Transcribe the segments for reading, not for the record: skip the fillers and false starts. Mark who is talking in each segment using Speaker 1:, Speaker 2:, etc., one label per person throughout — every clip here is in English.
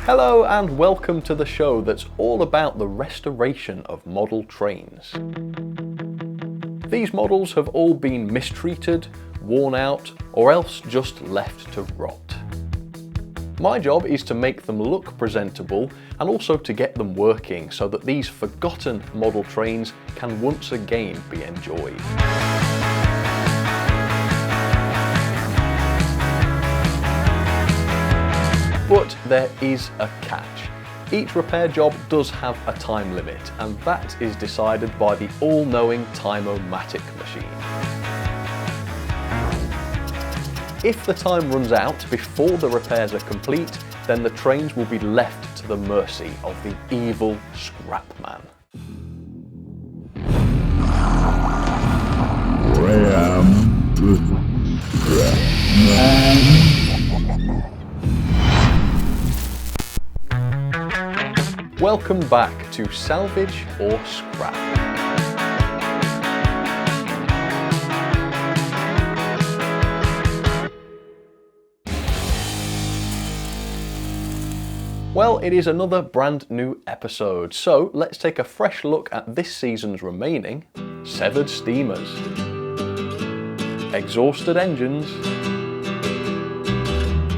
Speaker 1: Hello and welcome to the show that's all about the restoration of model trains. These models have all been mistreated, worn out, or else just left to rot. My job is to make them look presentable and also to get them working so that these forgotten model trains can once again be enjoyed. But there is a catch. Each repair job does have a time limit, and that is decided by the all-knowing Time-O-Matic machine. If the time runs out before the repairs are complete, then the trains will be left to the mercy of the evil scrap man. Welcome back to Salvage or Scrap. Well, it is another brand new episode, so let's take a fresh look at this season's remaining severed steamers, exhausted engines,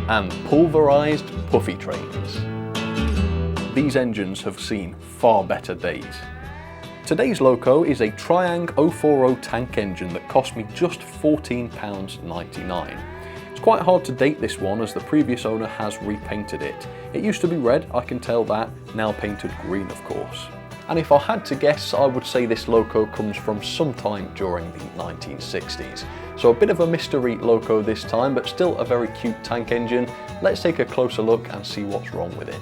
Speaker 1: and pulverised puffy trains. These engines have seen far better days. Today's Loco is a Triang 040 tank engine that cost me just £14.99. It's quite hard to date this one as the previous owner has repainted it. It used to be red, I can tell that, now painted green of course. And if I had to guess, I would say this Loco comes from sometime during the 1960s. So a bit of a mystery Loco this time, but still a very cute tank engine. Let's take a closer look and see what's wrong with it.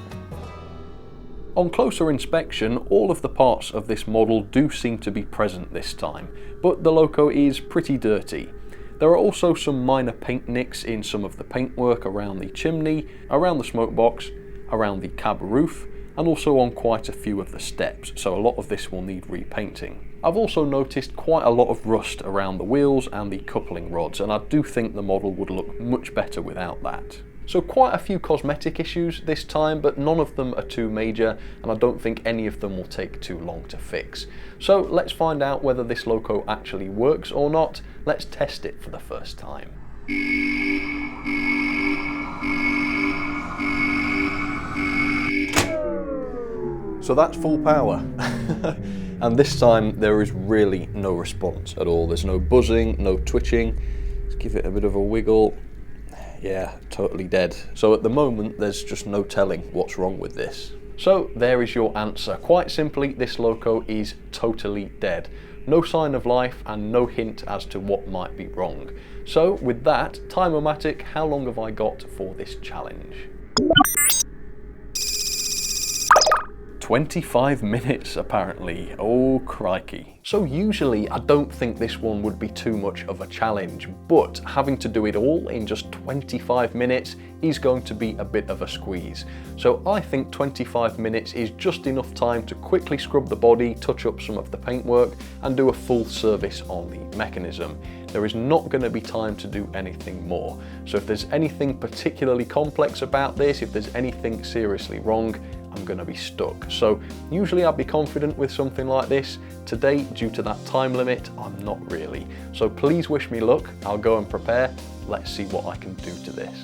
Speaker 1: On closer inspection, all of the parts of this model do seem to be present this time, but the Loco is pretty dirty. There are also some minor paint nicks in some of the paintwork around the chimney, around the smoke box, around the cab roof, and also on quite a few of the steps, so a lot of this will need repainting. I've also noticed quite a lot of rust around the wheels and the coupling rods, and I do think the model would look much better without that. So quite a few cosmetic issues this time, but none of them are too major, and I don't think any of them will take too long to fix. So let's find out whether this Loco actually works or not. Let's test it for the first time. So that's full power. And this time there is really no response at all. There's no buzzing, no twitching. Let's give it a bit of a wiggle. Yeah, totally dead. So at the moment, there's just no telling what's wrong with this. So there is your answer. Quite simply, this Loco is totally dead. No sign of life and no hint as to what might be wrong. So with that, Time-O-Matic, how long have I got for this challenge? 25 minutes apparently. Oh crikey. So usually I don't think this one would be too much of a challenge, but having to do it all in just 25 minutes is going to be a bit of a squeeze. So I think 25 minutes is just enough time to quickly scrub the body, touch up some of the paintwork, and do a full service on the mechanism. There is not going to be time to do anything more. So if there's anything particularly complex about this, if there's anything seriously wrong, I'm going to be stuck. So usually I'd be confident with something like this. Today, due to that time limit, I'm not really. So please wish me luck. I'll go and prepare. Let's see what I can do to this.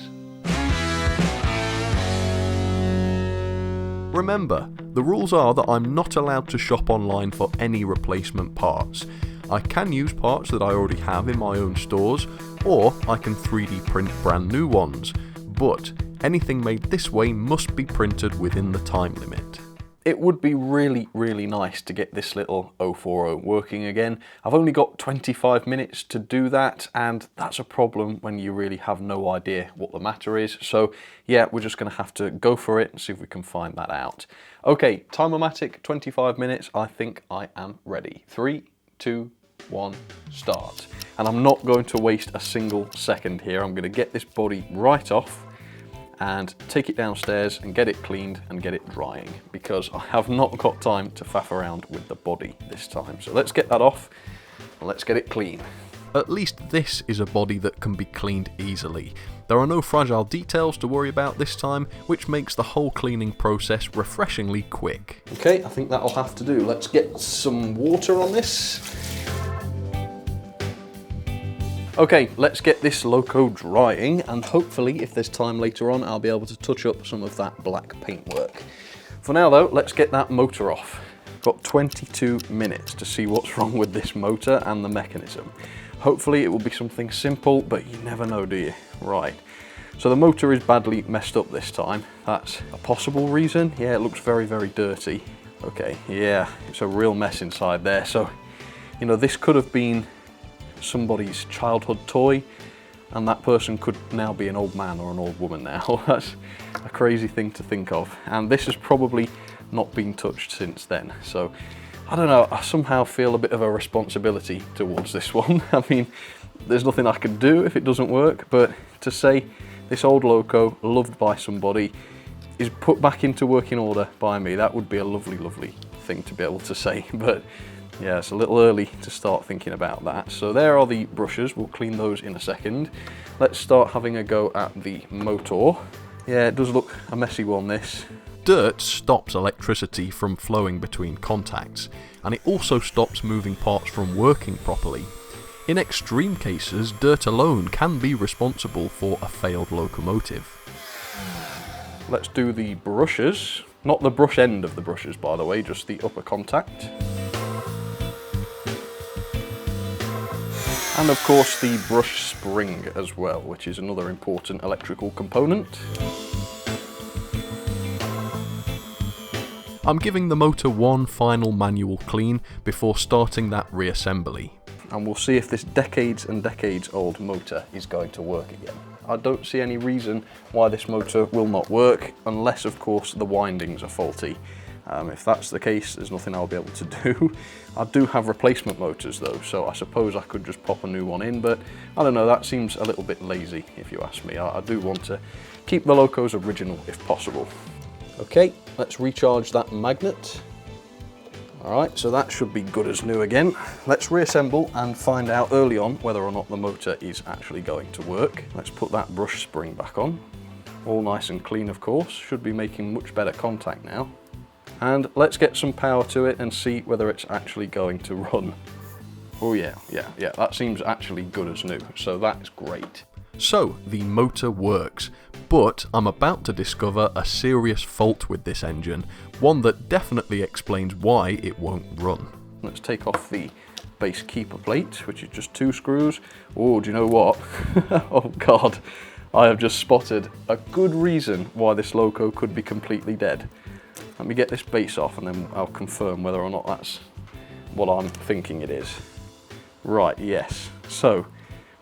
Speaker 1: Remember, the rules are that I'm not allowed to shop online for any replacement parts. I can use parts that I already have in my own stores, or I can 3D print brand new ones, but anything made this way must be printed within the time limit. It would be really, really nice to get this little 040 working again. I've only got 25 minutes to do that, and that's a problem when you really have no idea what the matter is. So yeah, we're just gonna have to go for it and see if we can find that out. Okay, Time-O-Matic, 25 minutes. I think I am ready. 3, 2, 1, start. And I'm not going to waste a single second here. I'm gonna get this body right off and take it downstairs and get it cleaned and get it drying, because I have not got time to faff around with the body this time. So let's get that off and let's get it clean. at least this is a body that can be cleaned easily. There are no fragile details to worry about this time, which makes the whole cleaning process refreshingly quick. Okay, I think that'll have to do. Let's get some water on this. Okay, let's get this Loco drying, and hopefully if there's time later on I'll be able to touch up some of that black paintwork. For now though, let's get that motor off. Got 22 minutes to see what's wrong with this motor and the mechanism. Hopefully it will be something simple, but you never know, do you? Right, so the motor is badly messed up this time. That's a possible reason. Yeah, it looks very, very dirty. Okay, yeah, it's a real mess inside there. So, you know, this could have been somebody's childhood toy, and that person could now be an old man or an old woman now. That's a crazy thing to think of. And this has probably not been touched since then. So, I don't know, I somehow feel a bit of a responsibility towards this one. I mean, there's nothing I can do if it doesn't work, but to say this old Loco, loved by somebody, is put back into working order by me, that would be a lovely, lovely thing to be able to say. But yeah, it's a little early to start thinking about that. So there are the brushes, we'll clean those in a second. Let's start having a go at the motor. Yeah, it does look a messy one, this. Dirt stops electricity from flowing between contacts, and it also stops moving parts from working properly. In extreme cases, dirt alone can be responsible for a failed locomotive. Let's do the brushes. Not the brush end of the brushes, by the way, just the upper contact. And of course the brush spring as well, which is another important electrical component. I'm giving the motor one final manual clean before starting that reassembly. And we'll see if this decades and decades old motor is going to work again. I don't see any reason why this motor will not work, unless of course the windings are faulty. If that's the case, there's nothing I'll be able to do. I do have replacement motors though, so I suppose I could just pop a new one in, but I don't know, that seems a little bit lazy if you ask me. I do want to keep the Loco's original if possible. Okay, let's recharge that magnet. Alright, so that should be good as new again. Let's reassemble and find out early on whether or not the motor is actually going to work. Let's put that brush spring back on. All nice and clean, of course. Should be making much better contact now. And let's get some power to it and see whether it's actually going to run. Oh yeah, that seems actually good as new, so that's great. So, the motor works, but I'm about to discover a serious fault with this engine, one that definitely explains why it won't run. Let's take off the base keeper plate, which is just 2 screws. Oh, do you know what? Oh god, I have just spotted a good reason why this Loco could be completely dead. Let me get this base off and then I'll confirm whether or not that's what I'm thinking it is. Right, yes. So,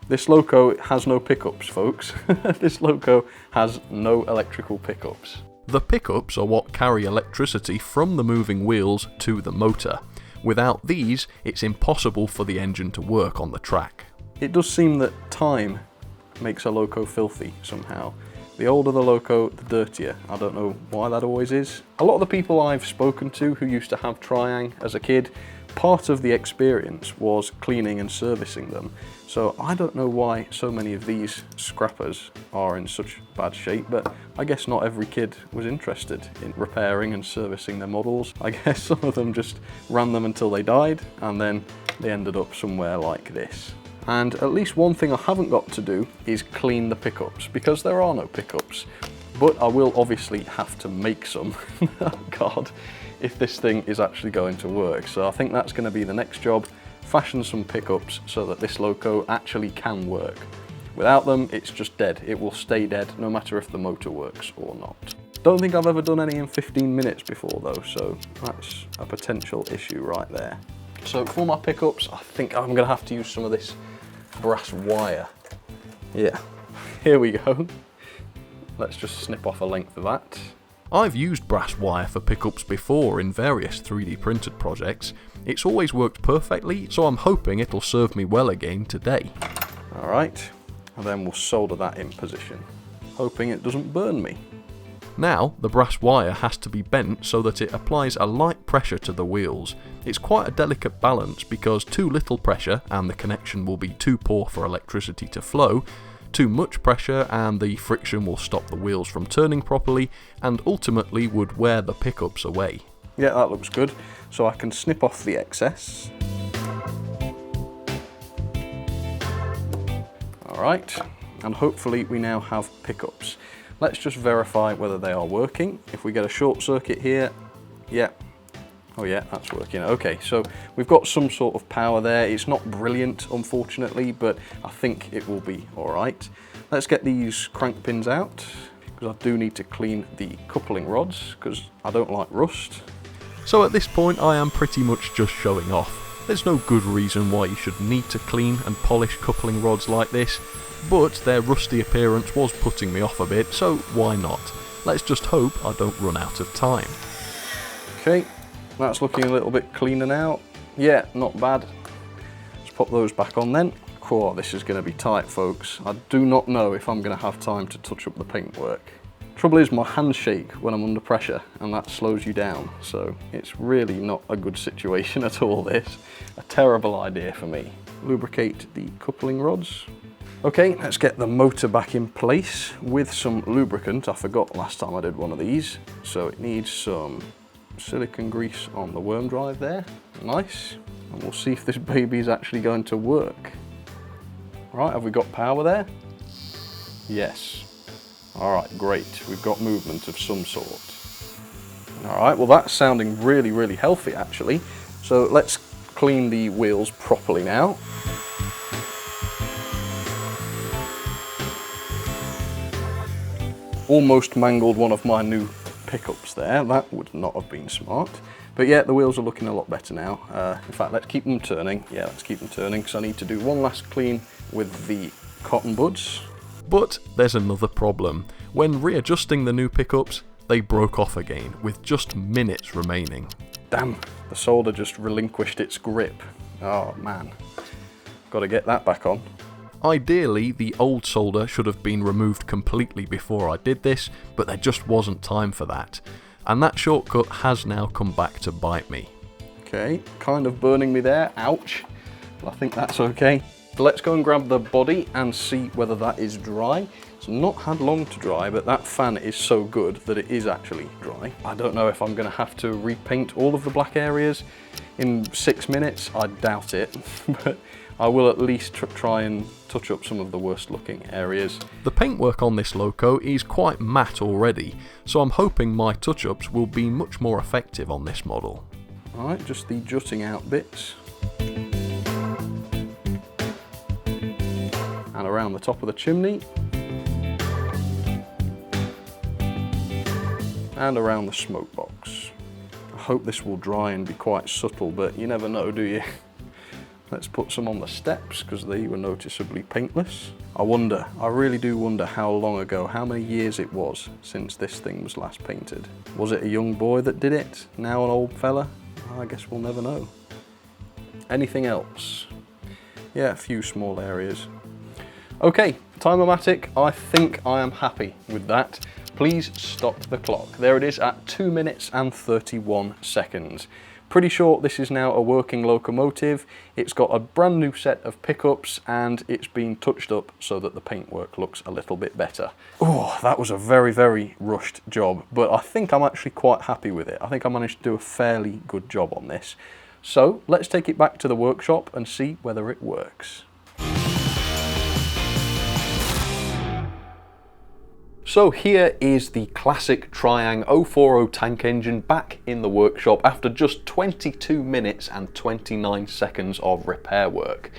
Speaker 1: this Loco has no pickups, folks. This Loco has no electrical pickups. The pickups are what carry electricity from the moving wheels to the motor. Without these, it's impossible for the engine to work on the track. It does seem that time makes a Loco filthy somehow. The older the Loco, the dirtier. I don't know why that always is. A lot of the people I've spoken to who used to have Triang as a kid, part of the experience was cleaning and servicing them. So I don't know why so many of these scrappers are in such bad shape, but I guess not every kid was interested in repairing and servicing their models. I guess some of them just ran them until they died, and then they ended up somewhere like this. And at least one thing I haven't got to do is clean the pickups, because there are no pickups. But I will obviously have to make some. Oh god, if this thing is actually going to work. So I think that's going to be the next job. Fashion some pickups so that this Loco actually can work. Without them, it's just dead. It will stay dead no matter if the motor works or not. Don't think I've ever done any in 15 minutes before though, so that's a potential issue right there. So for my pickups, I think I'm going to have to use some of this brass wire. Yeah, here we go. Let's just snip off a length of that. I've used brass wire for pickups before in various 3D printed projects. It's always worked perfectly, so I'm hoping it'll serve me well again today. Alright, and then we'll solder that in position, hoping it doesn't burn me. Now the brass wire has to be bent so that it applies a light pressure to the wheels. It's quite a delicate balance because too little pressure and the connection will be too poor for electricity to flow, too much pressure and the friction will stop the wheels from turning properly and ultimately would wear the pickups away. Yeah, that looks good. So I can snip off the excess. Alright, and hopefully we now have pickups. Let's just verify whether they are working. If we get a short circuit here, yeah. Oh yeah, that's working. Okay, so we've got some sort of power there. It's not brilliant, unfortunately, but I think it will be all right. Let's get these crank pins out, because I do need to clean the coupling rods, because I don't like rust. So at this point, I am pretty much just showing off. There's no good reason why you should need to clean and polish coupling rods like this, but their rusty appearance was putting me off a bit, so why not? Let's just hope I don't run out of time. Okay, that's looking a little bit cleaner now. Yeah, not bad. Let's pop those back on then. Oh, this is going to be tight, folks. I do not know if I'm going to have time to touch up the paintwork. Trouble is, my hands shake when I'm under pressure and that slows you down, so it's really not a good situation at all, this. A terrible idea for me. Lubricate the coupling rods. Okay, let's get the motor back in place with some lubricant. I forgot last time I did one of these, so it needs some silicone grease on the worm drive there. Nice. And we'll see if this baby is actually going to work. Right, have we got power there? Yes. All right, great. We've got movement of some sort. All right, well that's sounding really, really healthy actually. So let's clean the wheels properly now. Almost mangled one of my new pickups there. That would not have been smart. But yeah, the wheels are looking a lot better now. In fact, let's keep them turning. Yeah, let's keep them turning because I need to do one last clean with the cotton buds. But there's another problem. When readjusting the new pickups, they broke off again with just minutes remaining. Damn, the solder just relinquished its grip. Oh man, got to get that back on. Ideally, the old solder should have been removed completely before I did this, but there just wasn't time for that. And that shortcut has now come back to bite me. Okay, kind of burning me there, ouch. But I think that's okay. So let's go and grab the body and see whether that is dry. It's not had long to dry, but that fan is so good that it is actually dry. I don't know if I'm going to have to repaint all of the black areas in 6 minutes. I doubt it, but I will at least try and touch up some of the worst looking areas. The paintwork on this Loco is quite matte already, so I'm hoping my touch-ups will be much more effective on this model. Alright, just the jutting out bits. And around the top of the chimney. And around the smoke box. I hope this will dry and be quite subtle, but you never know, do you? Let's put some on the steps because they were noticeably paintless. I really do wonder how long ago, how many years it was since this thing was last painted. Was it a young boy that did it? Now an old fella? I guess we'll never know. Anything else? Yeah, a few small areas. Okay, Time-O-Matic, I think I am happy with that. Please stop the clock. There it is at 2 minutes and 31 seconds. Pretty sure this is now a working locomotive. It's got a brand new set of pickups and it's been touched up so that the paintwork looks a little bit better. Oh, that was a very, very rushed job, but I think I'm actually quite happy with it. I think I managed to do a fairly good job on this. So let's take it back to the workshop and see whether it works. So here is the classic Triang 040 tank engine back in the workshop after just 22 minutes and 29 seconds of repair work.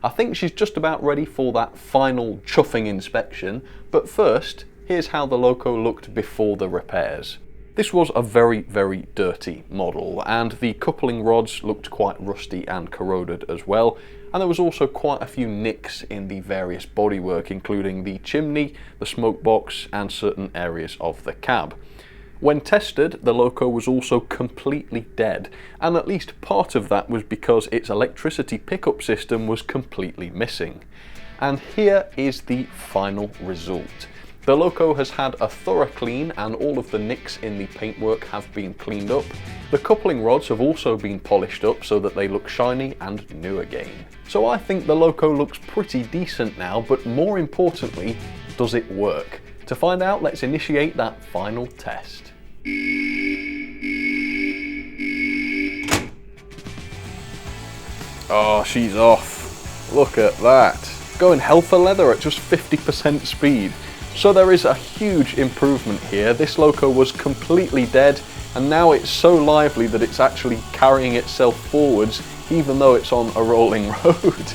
Speaker 1: I think she's just about ready for that final chuffing inspection, but first, here's how the Loco looked before the repairs. This was a very, very dirty model, and the coupling rods looked quite rusty and corroded as well. And there was also quite a few nicks in the various bodywork, including the chimney, the smoke box, and certain areas of the cab. When tested, the Loco was also completely dead, and at least part of that was because its electricity pickup system was completely missing. And here is the final result. The Loco has had a thorough clean and all of the nicks in the paintwork have been cleaned up. The coupling rods have also been polished up so that they look shiny and new again. So I think the Loco looks pretty decent now, but more importantly, does it work? To find out, let's initiate that final test. Oh, she's off. Look at that. Going hell for leather at just 50% speed. So there is a huge improvement here. This Loco was completely dead and now it's so lively that it's actually carrying itself forwards even though it's on a rolling road.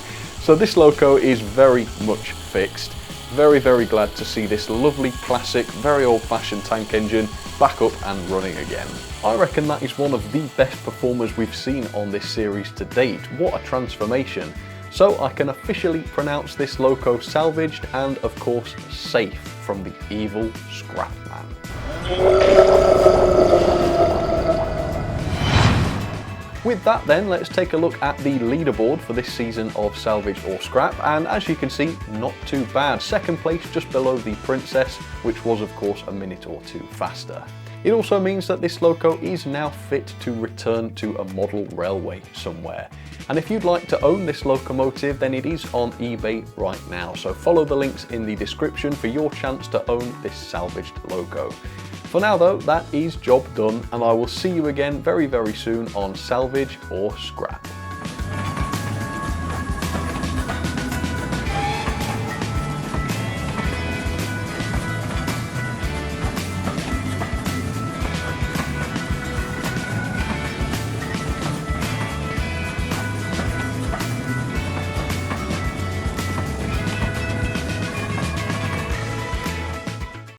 Speaker 1: So this Loco is very much fixed. Very, very glad to see this lovely classic, very old-fashioned tank engine back up and running again. I reckon that is one of the best performers we've seen on this series to date. What a transformation. So I can officially pronounce this Loco salvaged and of course safe from the evil Scrapman. With that then, let's take a look at the leaderboard for this season of Salvage or Scrap, and as you can see, not too bad. Second place just below the Princess, which was of course a minute or two faster. It also means that this Loco is now fit to return to a model railway somewhere. And if you'd like to own this locomotive, then it is on eBay right now. So follow the links in the description for your chance to own this salvaged Loco. For now though, that is job done, and I will see you again very, very soon on Salvage or Scrap.